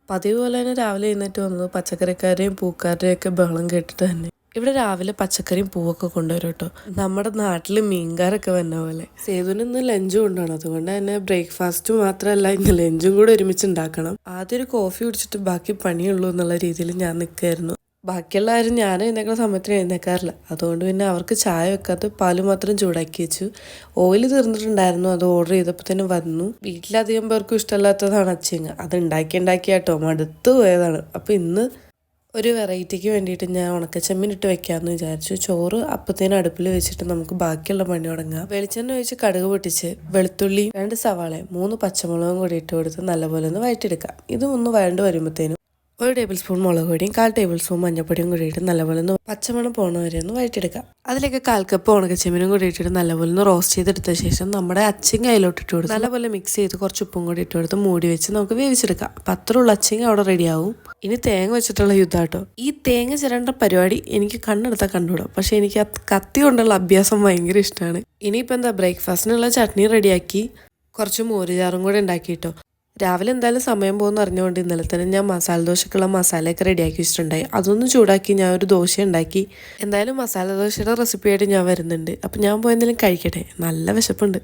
പതിവ് പോലെ തന്നെ രാവിലെ എഴുന്നേറ്റ് വന്നത് പച്ചക്കറിക്കാരെയും പൂക്കാരുടെയും ഒക്കെ ബഹളം കേട്ടിട്ട് തന്നെ. ഇവിടെ രാവിലെ പച്ചക്കറിയും പൂവൊക്കെ കൊണ്ടുവരും കേട്ടോ. നമ്മുടെ നാട്ടിൽ മീൻകാരൊക്കെ വന്ന പോലെ. സേതുവിന് ഇന്ന് ലഞ്ചും കൊണ്ടാണ്, അതുകൊണ്ട് തന്നെ ബ്രേക്ക്ഫാസ്റ്റ് മാത്രമല്ല ഇന്ന് ലഞ്ചും കൂടെ ഒരുമിച്ച് ഉണ്ടാക്കണം. ആദ്യം ഒരു കോഫി കുടിച്ചിട്ട് ബാക്കി പണിയുള്ളൂ എന്നുള്ള രീതിയിൽ ഞാൻ നിൽക്കായിരുന്നു. ബാക്കിയുള്ള ആരും ഞാൻ എഴുന്നേക്കുന്ന സമയത്തിന് എഴുന്നേക്കാറില്ല. അതുകൊണ്ട് പിന്നെ അവർക്ക് ചായ വെക്കാത്ത പാല് മാത്രം ചൂടാക്കി വെച്ചു. ഓയിൽ തീർന്നിട്ടുണ്ടായിരുന്നു, അത് ഓർഡർ ചെയ്തപ്പോൾ തന്നെ വന്നു. വീട്ടിലധികം പേർക്കും ഇഷ്ടമല്ലാത്തതാണ് അച്ചിങ്ങ. അത് ഉണ്ടാക്കിയാട്ടോ മടുത്തു പോയതാണ്. അപ്പോൾ ഇന്ന് ഒരു വെറൈറ്റിക്ക് വേണ്ടിയിട്ട് ഞാൻ ഉണക്കച്ചെമ്മീൻ ഇട്ട് വെക്കാമെന്ന് വിചാരിച്ചു. ചോറ് അപ്പത്തേനും അടുപ്പിൽ വെച്ചിട്ട് നമുക്ക് ബാക്കിയുള്ള പണി തുടങ്ങാം. വെളിച്ചെണ്ണ ഒഴിച്ച് കടുക് പൊട്ടിച്ച് വെളുത്തുള്ളിയും 2 സവാളയും 3 പച്ചമുളകും കൂടി ഇട്ട് കൊടുത്ത് നല്ലപോലെ ഒന്ന് വഴറ്റിയെടുക്കാം. ഇതും ഒന്ന് വഴണ്ട് വരുമ്പോഴത്തേനും 1 ടേബിൾ സ്പൂൺ മുളക് പൊടിയും 1/4 ടേബിൾ സ്പൂൺ മഞ്ഞൾപ്പൊടിയും കൂടി ഇട്ട് നല്ലപോലെ ഒന്ന് പച്ചമണം പോണ വരെ ഒന്ന് വഴറ്റിയെടുക്കാം. അതിലേക്ക് 1/4 കപ്പ് ഉണക്കച്ചെമ്മീനും കൂടി ഇട്ടിട്ട് നല്ലപോലെ ഒന്ന് റോസ്റ്റ് ചെയ്തെടുത്ത ശേഷം നമ്മുടെ അച്ചിങ്ങ അതിലോട്ട് ഇട്ട് കൊടുത്ത് നല്ലപോലെ മിക്സ് ചെയ്ത് കുറച്ച് ഉപ്പും കൂടി ഇട്ട് കൊടുത്ത് മൂടി വെച്ച് നമുക്ക് വേവിച്ചെടുക്കാം. അപ്പം അത്രയുള്ള അച്ചിങ്ങ അവിടെ റെഡിയാവും. ഇനി തേങ്ങ വെച്ചിട്ടുള്ള യുദ്ധാട്ടോ. ഈ തേങ്ങ ചിരണ്ട പരിപാടി എനിക്ക് കണ്ണെടുത്താൽ കണ്ടുവിടാം. പക്ഷെ എനിക്ക് കത്തി കൊണ്ടുള്ള അഭ്യാസം ഭയങ്കര ഇഷ്ടമാണ്. ഇനിയിപ്പോൾ എന്താ, ബ്രേക്ക്ഫാസ്റ്റിനുള്ള ചട്നി റെഡിയാക്കി കുറച്ച് മോരുചാറും കൂടെ ഉണ്ടാക്കിയിട്ടോ. രാവിലെ എന്തായാലും സമയം പോകുമെന്ന് അറിഞ്ഞുകൊണ്ട് ഇന്നലെ തന്നെ ഞാൻ മസാല ദോശക്കുള്ള മസാലയൊക്കെ റെഡിയാക്കി വെച്ചിട്ടുണ്ടായി. അതൊന്ന് ചൂടാക്കി ഞാൻ ഒരു ദോശ ഉണ്ടാക്കി. എന്തായാലും മസാല ദോശയുടെ റെസിപ്പിയായിട്ട് ഞാൻ വരുന്നുണ്ട്. അപ്പം ഞാൻ പോയി എന്തെങ്കിലും കഴിക്കട്ടെ, നല്ല വിശപ്പുണ്ട്.